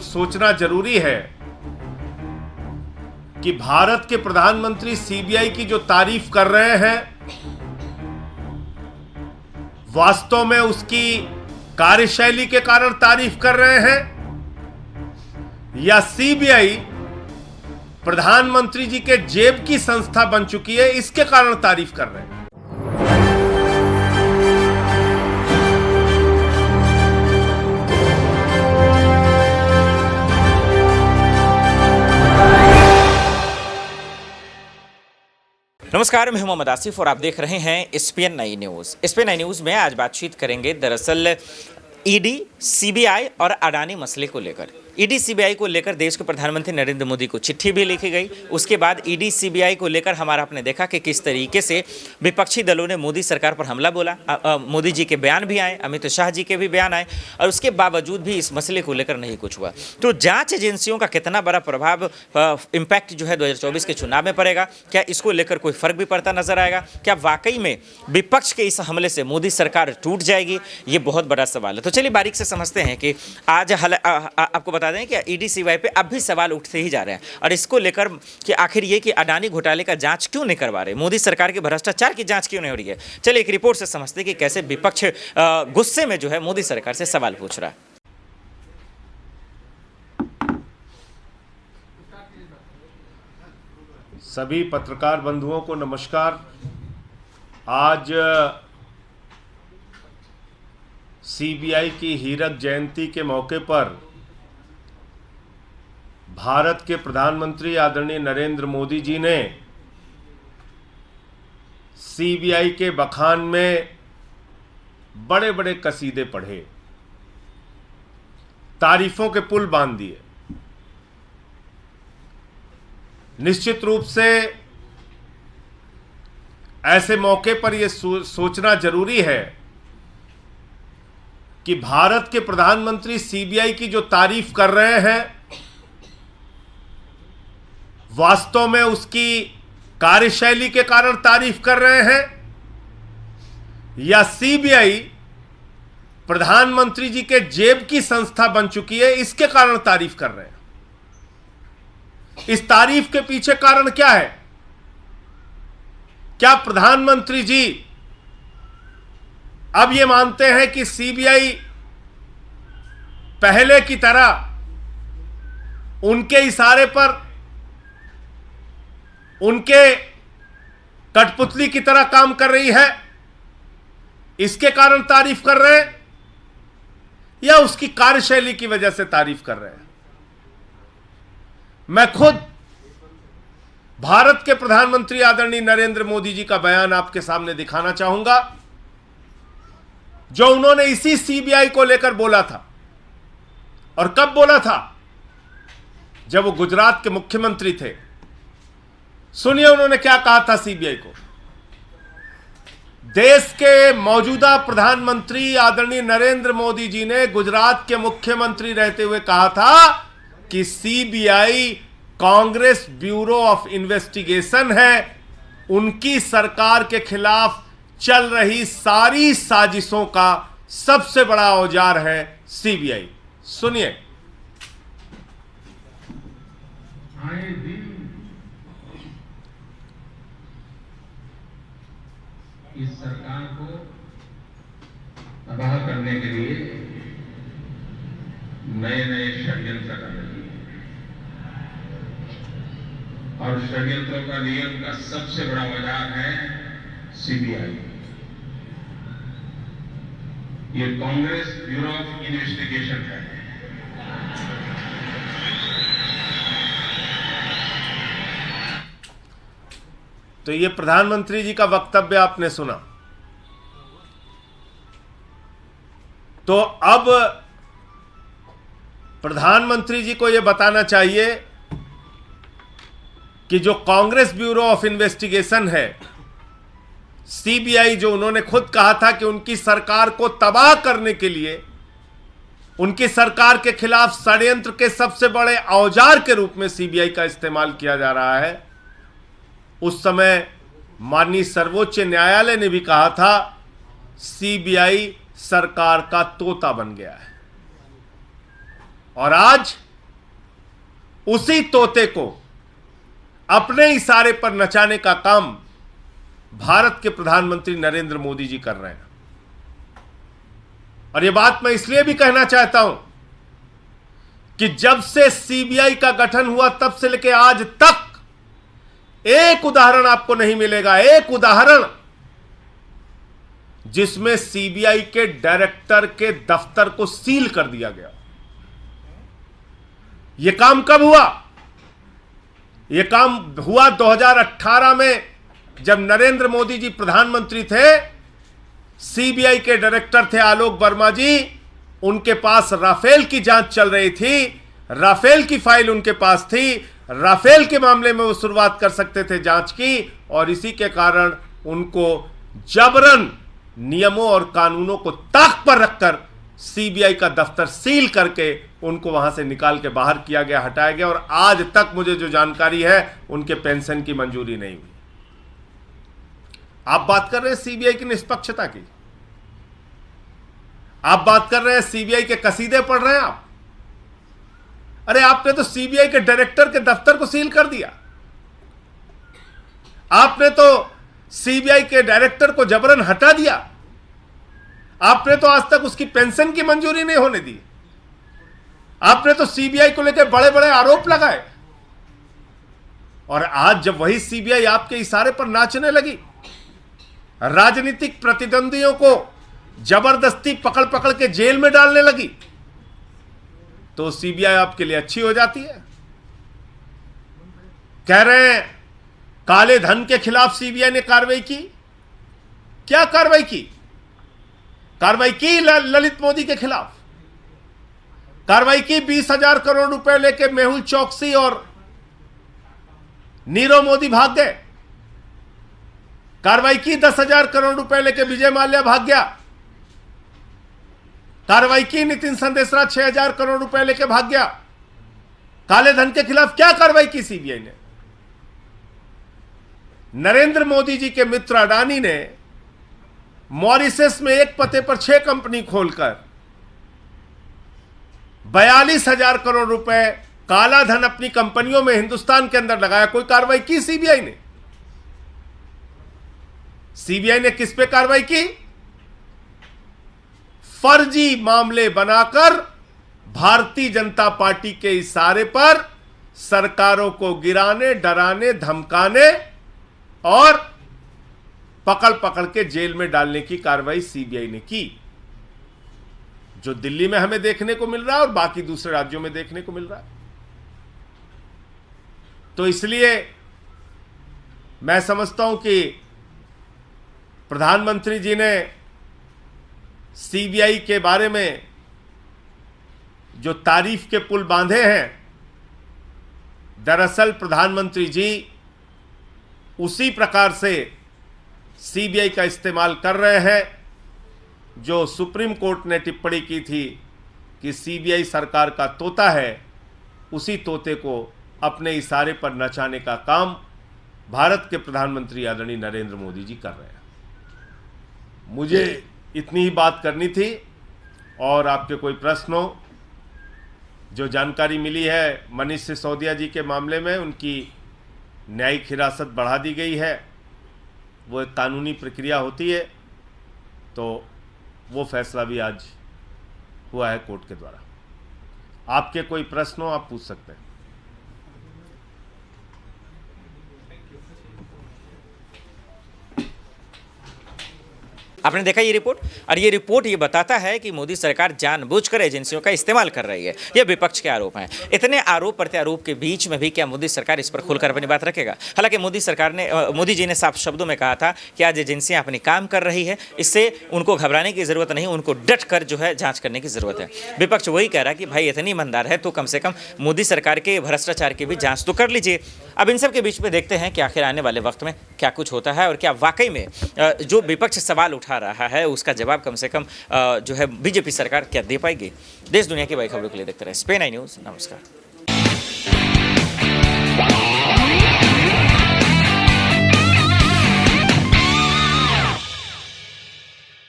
सोचना जरूरी है कि भारत के प्रधानमंत्री सीबीआई की जो तारीफ कर रहे हैं, वास्तव में उसकी कार्यशैली के कारण तारीफ कर रहे हैं या सीबीआई प्रधानमंत्री जी के जेब की संस्था बन चुकी है, इसके कारण तारीफ कर रहे हैं। नमस्कार, मैं मोहम्मद आसिफ और आप देख रहे हैं एसपीएन 9 न्यूज़। एसपीएन 9 न्यूज़ में आज बातचीत करेंगे दरअसल ईडी, सीबीआई और अडानी मसले को लेकर। ईडी सीबीआई को लेकर देश के प्रधानमंत्री नरेंद्र मोदी को चिट्ठी भी लिखी गई। उसके बाद ईडी सीबीआई को लेकर हमारा आपने देखा कि किस तरीके से विपक्षी दलों ने मोदी सरकार पर हमला बोला। मोदी जी के बयान भी आए, अमित शाह जी के भी बयान आए और उसके बावजूद भी इस मसले को लेकर नहीं कुछ हुआ। तो जांच एजेंसियों का कितना बड़ा प्रभाव, इम्पैक्ट जो है 2024 के चुनाव में पड़ेगा? क्या इसको लेकर कोई फर्क भी पड़ता नजर आएगा? क्या वाकई में विपक्ष के इस हमले से मोदी सरकार टूट जाएगी? ये बहुत बड़ा सवाल है। तो चलिए बारीक से समझते हैं कि आज आपको बता दें कि ईडी सीबीआई पे अब भी सवाल उठते ही जा रहे हैं और इसको लेकर कि आखिर ये कि अडानी घोटाले का जांच क्यों नहीं करवा रहे, मोदी सरकार के भ्रष्टाचार की जांच क्यों नहीं हो रही है। चलिए एक रिपोर्ट से समझते हैं कि कैसे विपक्ष गुस्से में जो है मोदी सरकार से सवाल पूछ रहा है। सभी पत्रकार बंधुओं को नमस्कार। आज सीबीआई की हीरक जयंती के मौके पर भारत के प्रधानमंत्री आदरणीय नरेंद्र मोदी जी ने सीबीआई के बखान में बड़े बड़े कसीदे पढ़े, तारीफों के पुल बांध दिए। निश्चित रूप से ऐसे मौके पर यह सोचना जरूरी है कि भारत के प्रधानमंत्री सीबीआई की जो तारीफ कर रहे हैं, वास्तव में उसकी कार्यशैली के कारण तारीफ कर रहे हैं या सीबीआई प्रधानमंत्री जी के जेब की संस्था बन चुकी है, इसके कारण तारीफ कर रहे हैं। इस तारीफ के पीछे कारण क्या है? क्या प्रधानमंत्री जी अब यह मानते हैं कि सीबीआई पहले की तरह उनके इशारे पर, उनके कठपुतली की तरह काम कर रही है, इसके कारण तारीफ कर रहे हैं या उसकी कार्यशैली की वजह से तारीफ कर रहे हैं? मैं खुद भारत के प्रधानमंत्री आदरणीय नरेंद्र मोदी जी का बयान आपके सामने दिखाना चाहूंगा, जो उन्होंने इसी सीबीआई को लेकर बोला था। और कब बोला था? जब वो गुजरात के मुख्यमंत्री थे। सुनिए उन्होंने क्या कहा था सीबीआई को। देश के मौजूदा प्रधानमंत्री आदरणीय नरेंद्र मोदी जी ने गुजरात के मुख्यमंत्री रहते हुए कहा था कि CBI Congress bureau of investigation है, उनकी सरकार के खिलाफ चल रही सारी साजिशों का सबसे बड़ा औजार है सीबीआई। सुनिए। इस सरकार को तबाह करने के लिए नए नए षड्यंत्र कर रही है और षड्यंत्रों का नियम का सबसे बड़ा बाजार है सीबीआई। ये कांग्रेस ब्यूरो ऑफ इन्वेस्टिगेशन है। तो ये प्रधानमंत्री जी का वक्तव्य आपने सुना। तो अब प्रधानमंत्री जी को यह बताना चाहिए कि जो कांग्रेस ब्यूरो ऑफ इन्वेस्टिगेशन है, सीबीआई, जो उन्होंने खुद कहा था कि उनकी सरकार को तबाह करने के लिए, उनकी सरकार के खिलाफ षड्यंत्र के सबसे बड़े औजार के रूप में सीबीआई का इस्तेमाल किया जा रहा है, उस समय माननीय सर्वोच्च न्यायालय ने भी कहा था सीबीआई सरकार का तोता बन गया है। और आज उसी तोते को अपने इशारे पर नचाने का काम भारत के प्रधानमंत्री नरेंद्र मोदी जी कर रहे हैं। और यह बात मैं इसलिए भी कहना चाहता हूं कि जब से सीबीआई का गठन हुआ तब से लेकर आज तक एक उदाहरण आपको नहीं मिलेगा, एक उदाहरण जिसमें सीबीआई के डायरेक्टर के दफ्तर को सील कर दिया गया। यह काम कब हुआ? यह काम हुआ 2018 में, जब नरेंद्र मोदी जी प्रधानमंत्री थे। सीबीआई के डायरेक्टर थे आलोक वर्मा जी, उनके पास राफेल की जांच चल रही थी, राफेल की फाइल उनके पास थी, राफेल के मामले में वो शुरुआत कर सकते थे जांच की, और इसी के कारण उनको जबरन नियमों और कानूनों को ताक पर रखकर सीबीआई का दफ्तर सील करके उनको वहां से निकाल के बाहर किया गया, हटाया गया। और आज तक मुझे जो जानकारी है उनके पेंशन की मंजूरी नहीं हुई। आप बात कर रहे हैं सीबीआई की निष्पक्षता की, आप बात कर रहे हैं सीबीआई के कसीदे पढ़ रहे हैं आप। अरे आपने तो सीबीआई के डायरेक्टर के दफ्तर को सील कर दिया, आपने तो सीबीआई के डायरेक्टर को जबरन हटा दिया, आपने तो आज तक उसकी पेंशन की मंजूरी नहीं होने दी, आपने तो सीबीआई को लेकर बड़े बड़े आरोप लगाए। और आज जब वही सीबीआई आपके इशारे पर नाचने लगी, राजनीतिक प्रतिद्वंदियों को जबरदस्ती पकड़ पकड़ के जेल में डालने लगी, तो सीबीआई आपके लिए अच्छी हो जाती है। कह रहे हैं काले धन के खिलाफ सीबीआई ने कार्रवाई की। क्या कार्रवाई की? कार्रवाई की ललित मोदी के खिलाफ, कार्रवाई की 20,000 करोड़ रुपए लेके मेहुल चौकसी और नीरव मोदी भाग गए, कार्रवाई की 10,000 करोड़ रुपए लेके विजय माल्या भाग गया, कार्रवाई की नितिन संदेशरा 6,000 करोड़ रुपए लेके भाग गया। काले धन के खिलाफ क्या कार्रवाई की सीबीआई ने? नरेंद्र मोदी जी के मित्र अडानी ने मॉरिशस में एक पते पर 6 कंपनी खोलकर 42,000 करोड़ रुपए काला धन अपनी कंपनियों में हिंदुस्तान के अंदर लगाया। कोई कार्रवाई की सीबीआई ने? सीबीआई ने किस पे कार्रवाई की? फर्जी मामले बनाकर भारतीय जनता पार्टी के इशारे पर सरकारों को गिराने, डराने, धमकाने और पकड़ पकड़ के जेल में डालने की कार्रवाई सीबीआई ने की, जो दिल्ली में हमें देखने को मिल रहा है और बाकी दूसरे राज्यों में देखने को मिल रहा है। तो इसलिए मैं समझता हूं कि प्रधानमंत्री जी ने सीबीआई के बारे में जो तारीफ के पुल बांधे हैं, दरअसल प्रधानमंत्री जी उसी प्रकार से सीबीआई का इस्तेमाल कर रहे हैं जो सुप्रीम कोर्ट ने टिप्पणी की थी कि सीबीआई सरकार का तोता है। उसी तोते को अपने इशारे पर नचाने का काम भारत के प्रधानमंत्री आदरणीय नरेंद्र मोदी जी कर रहे हैं। मुझे इतनी ही बात करनी थी, और आपके कोई प्रश्न हो, जो जानकारी मिली है मनीष सिसोदिया जी के मामले में उनकी न्यायिक हिरासत बढ़ा दी गई है, वो एक कानूनी प्रक्रिया होती है, तो वो फैसला भी आज हुआ है कोर्ट के द्वारा। आपके कोई प्रश्न हो आप पूछ सकते हैं। आपने देखा ये रिपोर्ट, और ये रिपोर्ट ये बताता है कि मोदी सरकार जानबूझकर एजेंसियों का इस्तेमाल कर रही है। ये विपक्ष के आरोप हैं। इतने आरोप प्रत्यारोप के बीच में भी क्या मोदी सरकार इस पर खुलकर अपनी बात रखेगा? हालांकि मोदी जी ने साफ शब्दों में कहा था कि आज एजेंसियां अपनी काम कर रही है, इससे उनको घबराने की जरूरत नहीं, उनको डट कर जो है जांच करने की जरूरत है। विपक्ष वही कह रहा है कि भाई इतनी ईमानदार है तो कम से कम मोदी सरकार के भ्रष्टाचार की भी जाँच तो कर लीजिए। अब इन सब के बीच में देखते हैं कि आखिर आने वाले वक्त में क्या कुछ होता है, और क्या वाकई में जो विपक्ष सवाल उठा रहा है उसका जवाब कम से कम जो है बीजेपी सरकार क्या दे पाएगी। देश दुनिया की बड़ी खबरों के लिए देखते रहे SPN9 न्यूज़। नमस्कार।